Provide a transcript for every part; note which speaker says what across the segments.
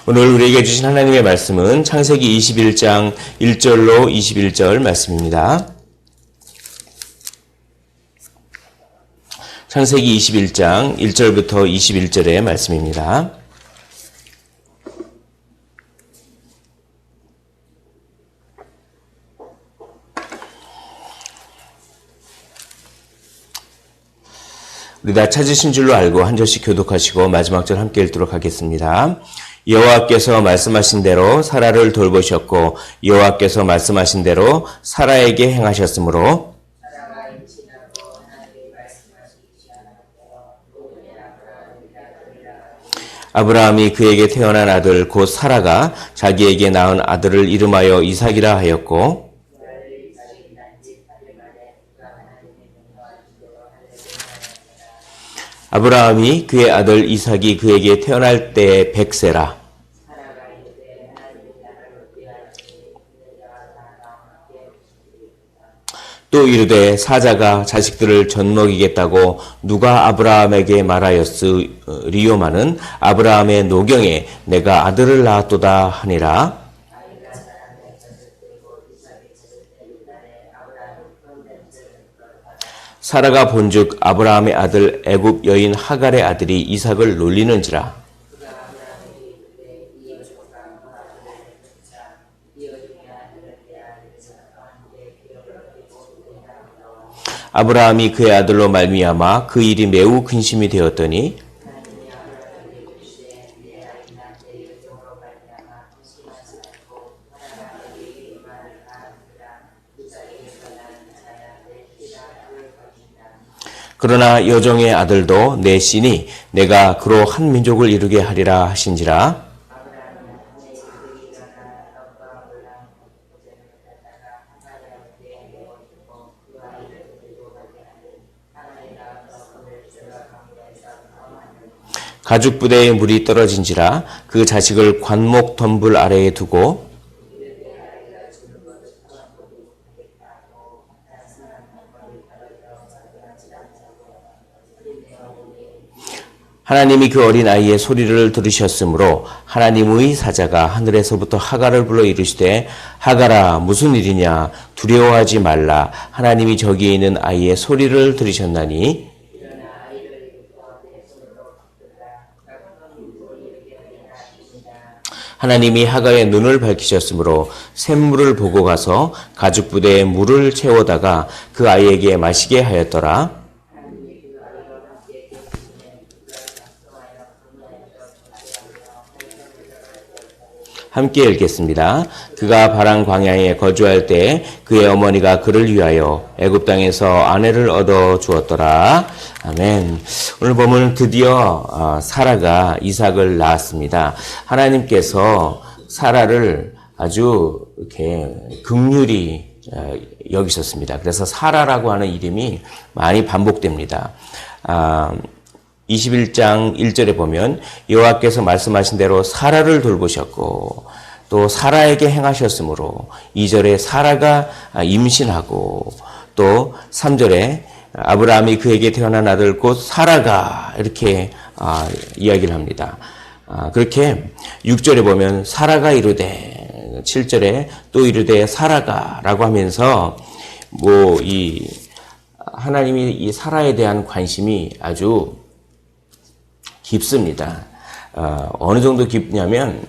Speaker 1: 오늘 우리에게 주신 하나님의 말씀은 창세기 21장 1절로 21절 말씀입니다. 창세기 21장 1절부터 21절의 말씀입니다. 우리 다 찾으신 줄로 알고 한 절씩 교독하시고 마지막 절 함께 읽도록 하겠습니다. 여호와께서 말씀하신 대로 사라를 돌보셨고 여호와께서 말씀하신 대로 사라에게 행하셨으므로 아브라함이 그에게 태어난 아들 곧 사라가 자기에게 낳은 아들을 이름하여 이삭이라 하였고 아브라함이 그의 아들 이삭이 그에게 태어날 때에 100세라. 또 이르되 사자가 자식들을 젖먹이겠다고 누가 아브라함에게 말하였으리요마는 아브라함의 노경에 내가 아들을 낳았도다 하니라. 사라가 본즉 아브라함의 아들 애굽 여인 하갈의 아들이 이삭을 놀리는지라. 아브라함이 그의 아들로 말미암아 그 일이 매우 근심이 되었더니 그러나 여종의 아들도 내 씨니 내가 그로 한 민족을 이루게 하리라 하신지라. 가죽 부대에 물이 떨어진지라 그 자식을 관목 덤불 아래에 두고 하나님이 그 어린 아이의 소리를 들으셨으므로 하나님의 사자가 하늘에서부터 하갈을 불러 이르시되 하갈아 무슨 일이냐 두려워하지 말라 하나님이 저기에 있는 아이의 소리를 들으셨나니 하나님이 하갈의 눈을 밝히셨으므로 샘물을 보고 가서 가죽 부대에 물을 채워다가 그 아이에게 마시게 하였더라. 함께 읽겠습니다. 그가 바란 광야에 거주할 때 그의 어머니가 그를 위하여 애굽 땅에서 아내를 얻어 주었더라. 아멘. 오늘 보면 드디어 사라가 이삭을 낳았습니다. 하나님께서 사라를 아주 이렇게 긍휼히 여기셨습니다. 그래서 사라라고 하는 이름이 많이 반복됩니다. 21장 1절에 보면 여호와께서 말씀하신 대로 사라를 돌보셨고 또 사라에게 행하셨으므로 2절에 사라가 임신하고 또 3절에 아브라함이 그에게 태어난 아들 곧 사라가 이렇게 이야기를 합니다. 그렇게 6절에 보면 사라가 이르되 7절에 또 이르되 사라가 라고 하면서 이 하나님이 이 사라에 대한 관심이 아주 깊습니다. 어느 정도 깊냐면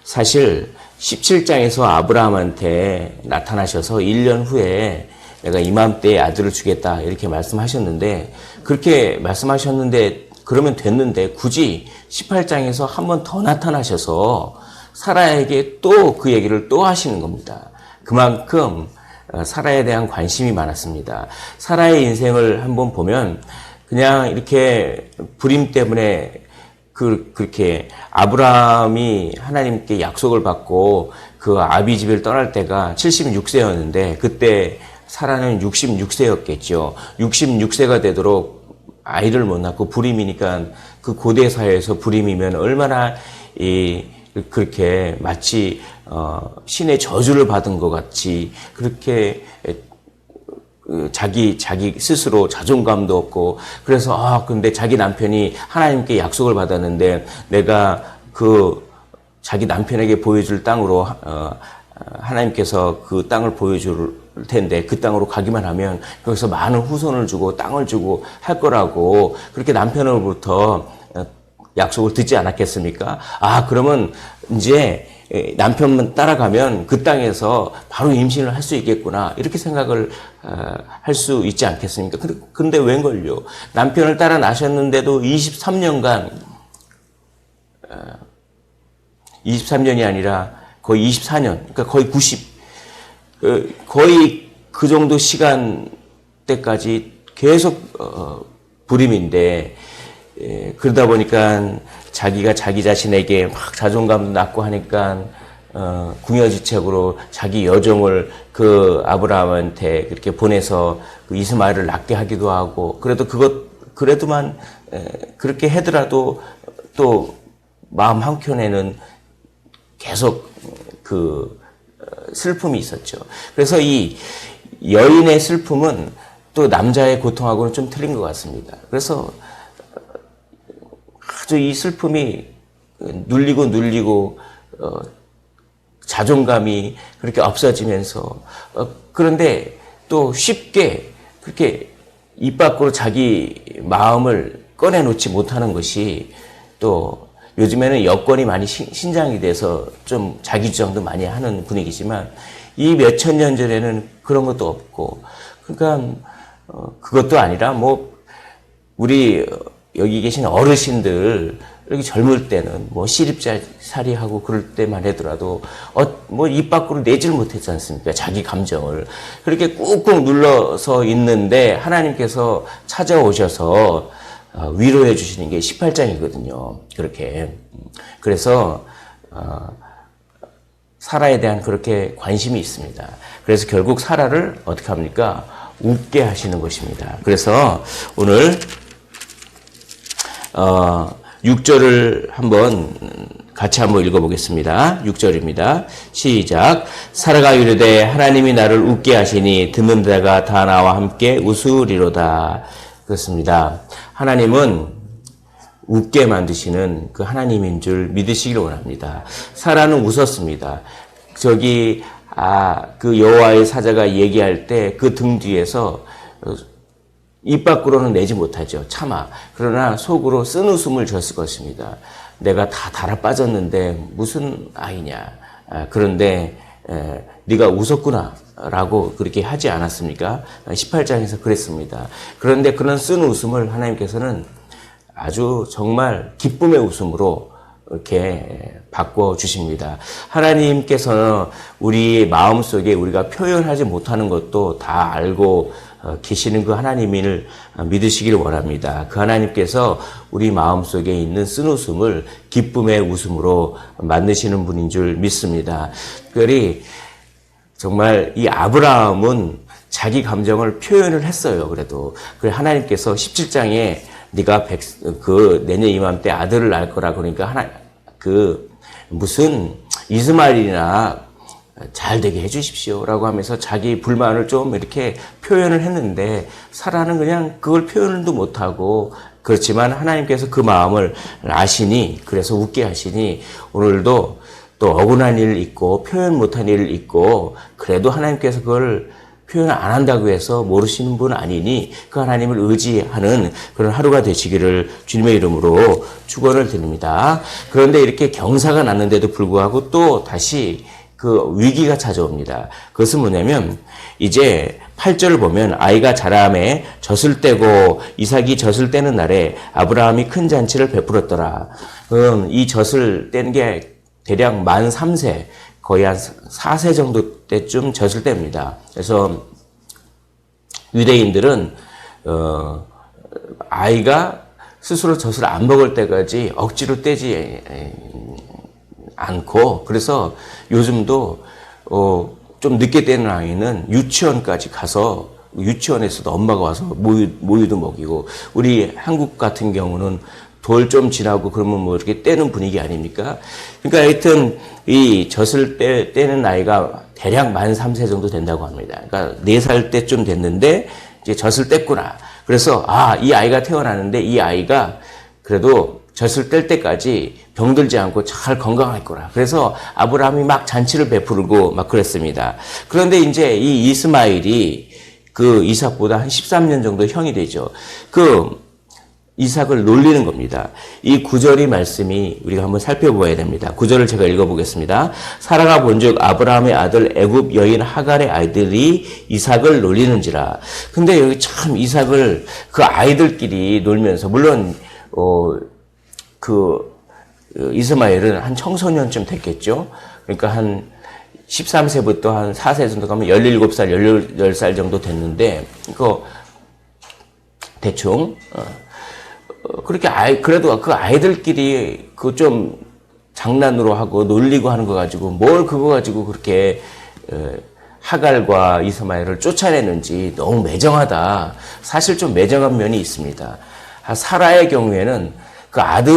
Speaker 1: 사실 17장에서 아브라함한테 나타나셔서 1년 후에 내가 이맘때에 아들을 주겠다 이렇게 말씀하셨는데 그렇게 말씀하셨는데 그러면 됐는데 굳이 18장에서 한 번 더 나타나셔서 사라에게 또 그 얘기를 또 하시는 겁니다. 그만큼 사라에 대한 관심이 많았습니다. 사라의 인생을 한번 보면 그냥 이렇게 불임 때문에 그렇게 아브라함이 하나님께 약속을 받고 그 아비 집을 떠날 때가 76세였는데 그때 사라는 66세였겠죠. 66세가 되도록 아이를 못 낳고 불임이니까 그 고대 사회에서 불임이면 얼마나 그렇게 마치 신의 저주를 받은 것 같이 그렇게 자기 스스로 자존감도 없고 그래서 근데 자기 남편이 하나님께 약속을 받았는데 내가 그 자기 남편에게 보여줄 땅으로 하나님께서 그 땅을 보여줄 텐데 그 땅으로 가기만 하면 거기서 많은 후손을 주고 땅을 주고 할 거라고 그렇게 남편으로부터 약속을 듣지 않았겠습니까? 아, 그러면 이제 남편만 따라가면 그 땅에서 바로 임신을 할 수 있겠구나 이렇게 생각을 할 수 있지 않겠습니까? 근데 웬걸요? 남편을 따라 나셨는데도 23년간 23년이 아니라 거의 24년, 그러니까 거의 거의 그 정도 시간 때까지 계속 불임인데, 그러다 보니까 자기가 자기 자신에게 막 자존감도 낮고 하니까 궁여지책으로 자기 여종을 그 아브라함한테 그렇게 보내서 그 이스마엘을 낳게 하기도 하고, 그래도만 그렇게 하더라도 또 마음 한켠에는 계속 그 슬픔이 있었죠. 그래서 이 여인의 슬픔은 또 남자의 고통하고는 좀 틀린 것 같습니다. 그래서 아주 이 슬픔이 눌리고 자존감이 그렇게 없어지면서 그런데 또 쉽게 그렇게 입 밖으로 자기 마음을 꺼내놓지 못하는 것이 또 요즘에는 여건이 많이 신장이 돼서 좀 자기 주장도 많이 하는 분위기지만 이 몇천 년 전에는 그런 것도 없고 그러니까 그것도 아니라 뭐 우리 여기 계신 어르신들 이렇게 젊을 때는 뭐 시집살이하고 그럴 때만 하더라도 뭐 입 밖으로 내질 못했지 않습니까? 자기 감정을 그렇게 꾹꾹 눌러서 있는데 하나님께서 찾아오셔서 위로해 주시는 게 18장이거든요. 그렇게. 그래서 사라에 대한 그렇게 관심이 있습니다. 그래서 결국 사라를 어떻게 합니까? 웃게 하시는 것입니다. 그래서 오늘 6절을 같이 한번 읽어보겠습니다. 6절입니다. 시작. 사라가 이르되 하나님이 나를 웃게 하시니 듣는 자가 다 나와 함께 웃으리로다. 그렇습니다. 하나님은 웃게 만드시는 그 하나님인 줄 믿으시기를 원합니다. 사라는 웃었습니다. 그 여호와의 사자가 얘기할 때 그 등 뒤에서 입 밖으로는 내지 못하죠. 차마. 그러나 속으로 쓴 웃음을 졌을 것입니다. 내가 다 달아 빠졌는데 무슨 아이냐. 그런데 네가 웃었구나 라고 그렇게 하지 않았습니까? 18장에서 그랬습니다. 그런데 그런 쓴 웃음을 하나님께서는 아주 정말 기쁨의 웃음으로 이렇게 바꿔주십니다. 하나님께서는 우리 마음속에 우리가 표현하지 못하는 것도 다 알고 계시는 그 하나님을 믿으시기를 원합니다. 그 하나님께서 우리 마음속에 있는 쓴 웃음을 기쁨의 웃음으로 만드시는 분인 줄 믿습니다. 특별히 정말 이 아브라함은 자기 감정을 표현을 했어요. 그래도 하나님께서 17장에 네가 내년 이맘때 아들을 낳을 거라 그러니까 무슨 이스마엘이나 잘 되게 해주십시오라고 하면서 자기 불만을 좀 이렇게 표현을 했는데 사라는 그냥 그걸 표현도 못하고 그렇지만 하나님께서 그 마음을 아시니 그래서 웃게 하시니 오늘도 또 억울한 일 있고 표현 못한 일 있고 그래도 하나님께서 그걸 표현 안 한다고 해서 모르시는 분 아니니 그 하나님을 의지하는 그런 하루가 되시기를 주님의 이름으로 축원을 드립니다. 그런데 이렇게 경사가 났는데도 불구하고 또 다시 그 위기가 찾아옵니다. 그것은 뭐냐면 이제 8절을 보면 아이가 자라매 젖을 떼고 이삭이 젖을 떼는 날에 아브라함이 큰 잔치를 베풀었더라. 이 젖을 뗀 게 대략 만 3세 거의 한 4세 정도 때쯤 젖을 뗍니다. 그래서 유대인들은 아이가 스스로 젖을 안 먹을 때까지 억지로 떼지 않고 그래서 요즘도 좀 늦게 떼는 아이는 유치원까지 가서 유치원에서도 엄마가 와서 모유도 먹이고 우리 한국 같은 경우는 돌 좀 지나고 그러면 뭐 이렇게 떼는 분위기 아닙니까? 그러니까 하여튼 이 젖을 떼는 나이가 대략 만 3세 정도 된다고 합니다. 그러니까 4살 때쯤 됐는데 이제 젖을 뗐구나. 그래서 이 아이가 태어나는데 이 아이가 그래도 젖을 뗄 때까지 병들지 않고 잘 건강할 거라. 그래서 아브라함이 막 잔치를 베풀고 막 그랬습니다. 그런데 이제 이 이스마엘이 그 이삭보다 한 13년 정도 형이 되죠. 그 이삭을 놀리는 겁니다. 이 구절의 말씀이 우리가 한번 살펴보아야 됩니다. 구절을 제가 읽어보겠습니다. 사라가 본즉 아브라함의 아들 애굽 여인 하갈의 아이들이 이삭을 놀리는지라. 근데 여기 참 이삭을 그 아이들끼리 놀면서 물론 이스마엘은 한 청소년쯤 됐겠죠. 그러니까 한 13세부터 한 4세 정도 가면 17살, 18살 정도 됐는데 이거 대충 그렇게 그래도 그 아이들끼리 그 좀 장난으로 하고 놀리고 하는 거 가지고 뭘 그거 가지고 그렇게 하갈과 이스마엘을 쫓아내는지 너무 매정하다. 사실 좀 매정한 면이 있습니다. 사라의 경우에는 그 아들에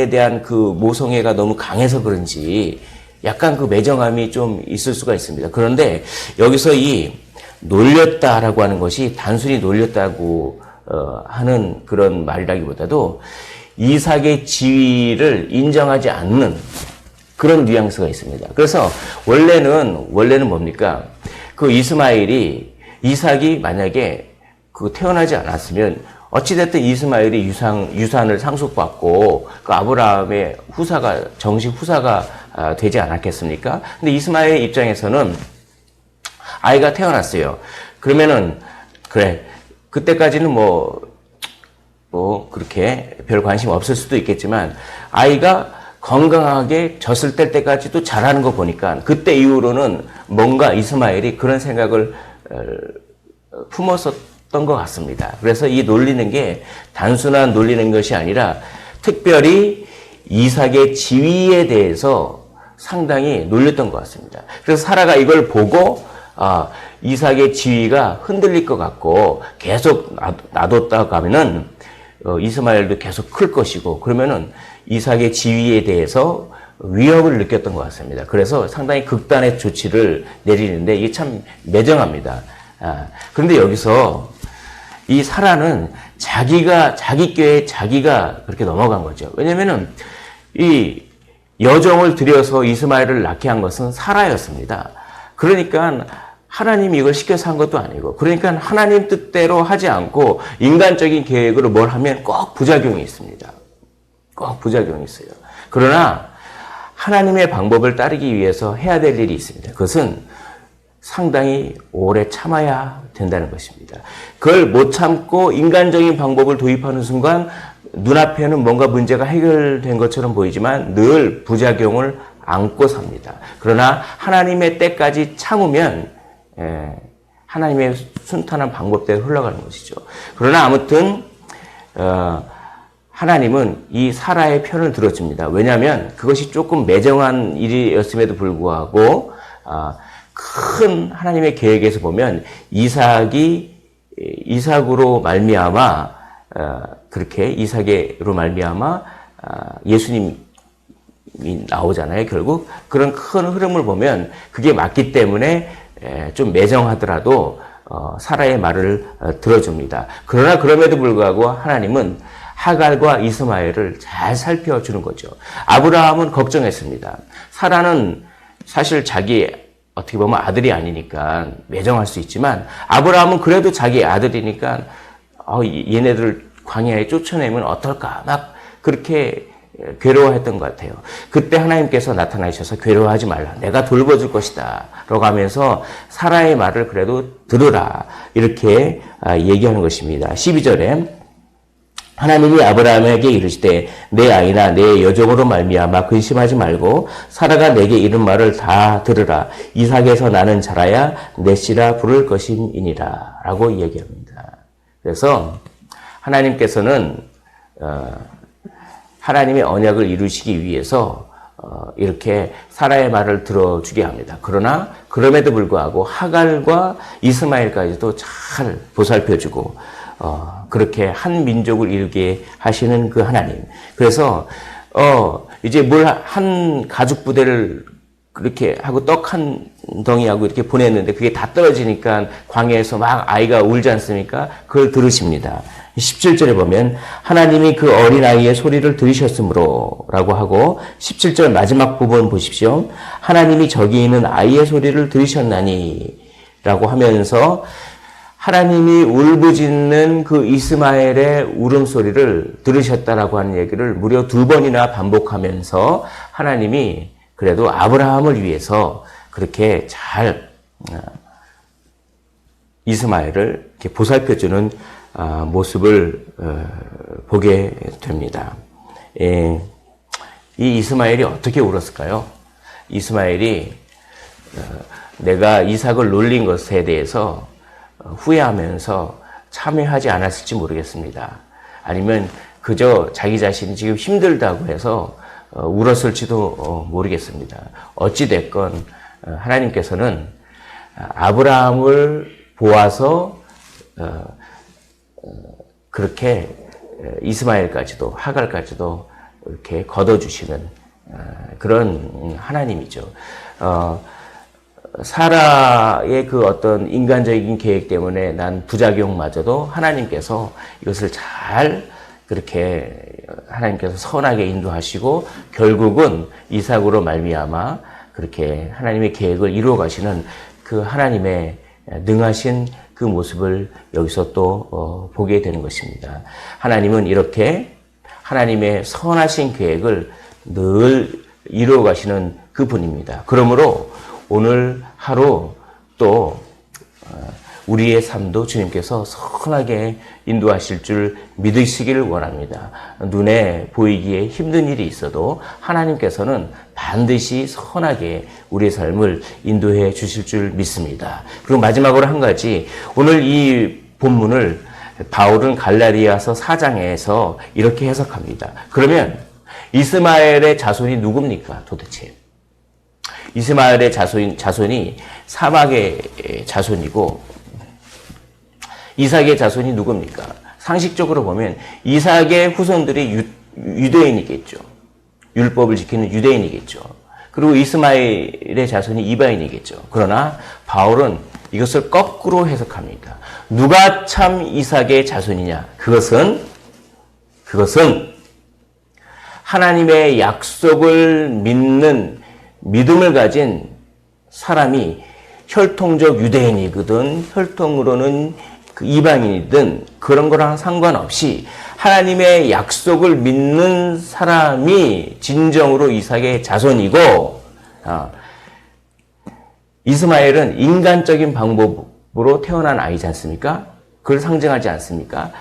Speaker 1: 대한 그 모성애가 너무 강해서 그런지 약간 그 매정함이 좀 있을 수가 있습니다. 그런데 여기서 이 놀렸다라고 하는 것이 단순히 놀렸다고 하는 그런 말이라기보다도 이삭의 지위를 인정하지 않는 그런 뉘앙스가 있습니다. 그래서 원래는 뭡니까? 그 이삭이 만약에 그 태어나지 않았으면 어찌됐든 이스마엘이 유산을 상속받고 그 아브라함의 정식 후사가 되지 않았겠습니까? 근데 이스마엘 입장에서는 아이가 태어났어요. 그러면은 그래. 그때까지는 그렇게 별 관심 없을 수도 있겠지만, 아이가 건강하게 젖을 뗄 때까지도 잘하는 거 보니까, 그때 이후로는 뭔가 이스마엘이 그런 생각을 품었었던 것 같습니다. 그래서 이 놀리는 게 단순한 놀리는 것이 아니라, 특별히 이삭의 지위에 대해서 상당히 놀렸던 것 같습니다. 그래서 사라가 이걸 보고, 이삭의 지위가 흔들릴 것 같고 계속 놔뒀다고 하면은 이스마엘도 계속 클 것이고 그러면은 이삭의 지위에 대해서 위협을 느꼈던 것 같습니다. 그래서 상당히 극단의 조치를 내리는데 이게 참 매정합니다. 그런데 여기서 이 사라는 자기 꾀에 자기가 그렇게 넘어간 거죠. 왜냐면은 이 여종을 들여서 이스마엘을 낳게 한 것은 사라였습니다. 그러니까 하나님이 이걸 시켜서 한 것도 아니고, 그러니까 하나님 뜻대로 하지 않고 인간적인 계획으로 뭘 하면 꼭 부작용이 있습니다. 꼭 부작용이 있어요. 그러나 하나님의 방법을 따르기 위해서 해야 될 일이 있습니다. 그것은 상당히 오래 참아야 된다는 것입니다. 그걸 못 참고 인간적인 방법을 도입하는 순간 눈앞에는 뭔가 문제가 해결된 것처럼 보이지만 늘 부작용을 안고 삽니다. 그러나 하나님의 때까지 참으면 하나님의 순탄한 방법대로 흘러가는 것이죠. 그러나 아무튼 하나님은 이 사라의 편을 들어줍니다. 왜냐하면 그것이 조금 매정한 일이었음에도 불구하고 큰 하나님의 계획에서 보면 이삭으로 말미암아 그렇게 이삭으로 말미암아 예수님이 나오잖아요. 결국 그런 큰 흐름을 보면 그게 맞기 때문에 좀 매정하더라도 사라의 말을 들어줍니다. 그러나 그럼에도 불구하고 하나님은 하갈과 이스마엘을 잘 살펴주는 거죠. 아브라함은 걱정했습니다. 사라는 사실 자기 어떻게 보면 아들이 아니니까 매정할 수 있지만 아브라함은 그래도 자기 아들이니까 얘네들을 광야에 쫓아내면 어떨까 막 그렇게 괴로워했던 것 같아요. 그때 하나님께서 나타나셔서 괴로워하지 말라. 내가 돌봐줄 것이다. 라고 하면서 사라의 말을 그래도 들으라. 이렇게 얘기하는 것입니다. 12절에 하나님이 아브라함에게 이르시되 내 아이나 내 여종으로 말미암아 근심하지 말고 사라가 내게 이른 말을 다 들으라. 이삭에서 나는 자라야 내 씨라 부를 것임이니라. 라고 얘기합니다. 그래서 하나님께서는 하나님의 언약을 이루시기 위해서 이렇게 사라의 말을 들어주게 합니다. 그러나 그럼에도 불구하고 하갈과 이스마엘까지도 잘 보살펴주고 그렇게 한 민족을 이루게 하시는 그 하나님. 그래서 이제 한 가죽 부대를 그렇게 하고 떡 한 덩이하고 이렇게 보냈는데 그게 다 떨어지니까 광야에서 막 아이가 울지 않습니까? 그걸 들으십니다. 17절에 보면 하나님이 그 어린아이의 소리를 들으셨으므로 라고 하고 17절 마지막 부분 보십시오. 하나님이 저기 있는 아이의 소리를 들으셨나니 라고 하면서 하나님이 울부짖는 그 이스마엘의 울음소리를 들으셨다라고 하는 얘기를 무려 2번이나 반복하면서 하나님이 그래도 아브라함을 위해서 그렇게 잘 이스마엘을 이렇게 보살펴주는 모습을 보게 됩니다. 이 이스마엘이 어떻게 울었을까요? 이스마엘이 내가 이삭을 놀린 것에 대해서 후회하면서 참여하지 않았을지 모르겠습니다. 아니면 그저 자기 자신이 지금 힘들다고 해서 울었을지도 모르겠습니다. 어찌됐건 하나님께서는 아브라함을 보아서 그렇게 이스마엘까지도 하갈까지도 이렇게 걷어주시는 그런 하나님이죠. 사라의 그 어떤 인간적인 계획 때문에 난 부작용마저도 하나님께서 이것을 잘 그렇게 하나님께서 선하게 인도하시고 결국은 이삭으로 말미암아 그렇게 하나님의 계획을 이루어 가시는 그 하나님의 능하신 그 모습을 여기서 또 보게 되는 것입니다. 하나님은 이렇게 하나님의 선하신 계획을 늘 이루어 가시는 그 분입니다. 그러므로 오늘 하루 또 우리의 삶도 주님께서 선하게 인도하실 줄 믿으시기를 원합니다. 눈에 보이기에 힘든 일이 있어도 하나님께서는 반드시 선하게 우리의 삶을 인도해 주실 줄 믿습니다. 그리고 마지막으로 한 가지, 오늘 이 본문을 바울은 갈라디아서 4장에서 이렇게 해석합니다. 그러면 이스마엘의 자손이 누굽니까 도대체? 이스마엘의 자손이 사막의 자손이고 이삭의 자손이 누굽니까? 상식적으로 보면 이삭의 후손들이 유대인이겠죠. 율법을 지키는 유대인이겠죠. 그리고 이스마엘의 자손이 이방인이겠죠. 그러나 바울은 이것을 거꾸로 해석합니다. 누가 참 이삭의 자손이냐? 그것은 하나님의 약속을 믿는 믿음을 가진 사람이 혈통적 유대인이거든 혈통으로는 그 이방인이든 그런 거랑 상관없이 하나님의 약속을 믿는 사람이 진정으로 이삭의 자손이고 이스마엘은 인간적인 방법으로 태어난 아이지 않습니까? 그걸 상징하지 않습니까?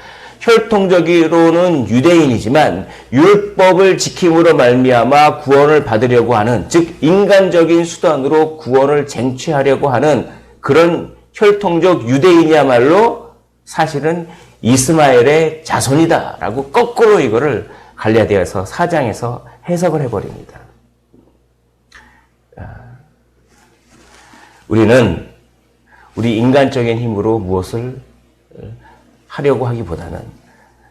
Speaker 1: 혈통적으로는 유대인이지만 율법을 지킴으로 말미암아 구원을 받으려고 하는, 즉 인간적인 수단으로 구원을 쟁취하려고 하는 그런 혈통적 유대인이야말로 사실은 이스마엘의 자손이다라고 거꾸로 이거를 갈라디아서 4장에서 해석을 해버립니다. 우리는 우리 인간적인 힘으로 무엇을 하려고 하기보다는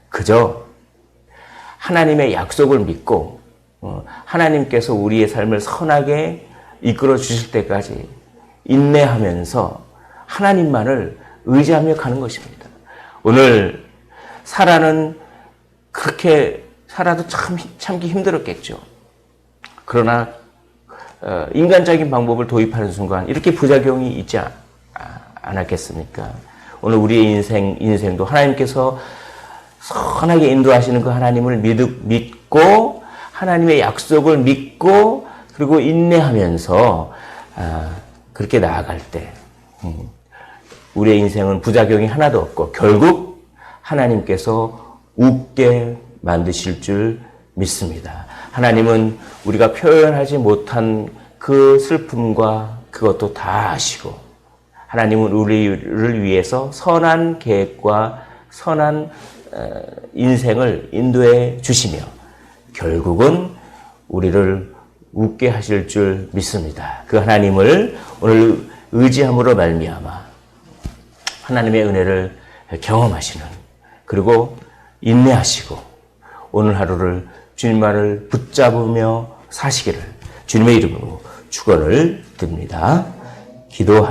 Speaker 1: 그저 하나님의 약속을 믿고 하나님께서 우리의 삶을 선하게 이끌어 주실 때까지 인내하면서 하나님만을 의지하며 가는 것입니다. 오늘 사라는 그렇게 살아도 참기 힘들었겠죠. 그러나 인간적인 방법을 도입하는 순간 이렇게 부작용이 있지 않았겠습니까? 오늘 우리의 인생도 하나님께서 선하게 인도하시는 그 하나님을 믿고 하나님의 약속을 믿고 그리고 인내하면서 그렇게 나아갈 때 우리의 인생은 부작용이 하나도 없고 결국 하나님께서 웃게 만드실 줄 믿습니다. 하나님은 우리가 표현하지 못한 그 슬픔과 그것도 다 아시고 하나님은 우리를 위해서 선한 계획과 선한 인생을 인도해 주시며 결국은 우리를 웃게 하실 줄 믿습니다. 그 하나님을 오늘 의지함으로 말미암아 하나님의 은혜를 경험하시는 그리고 인내하시고 오늘 하루를 주님만을 붙잡으며 사시기를 주님의 이름으로 축원을 드립니다. 기도합니다.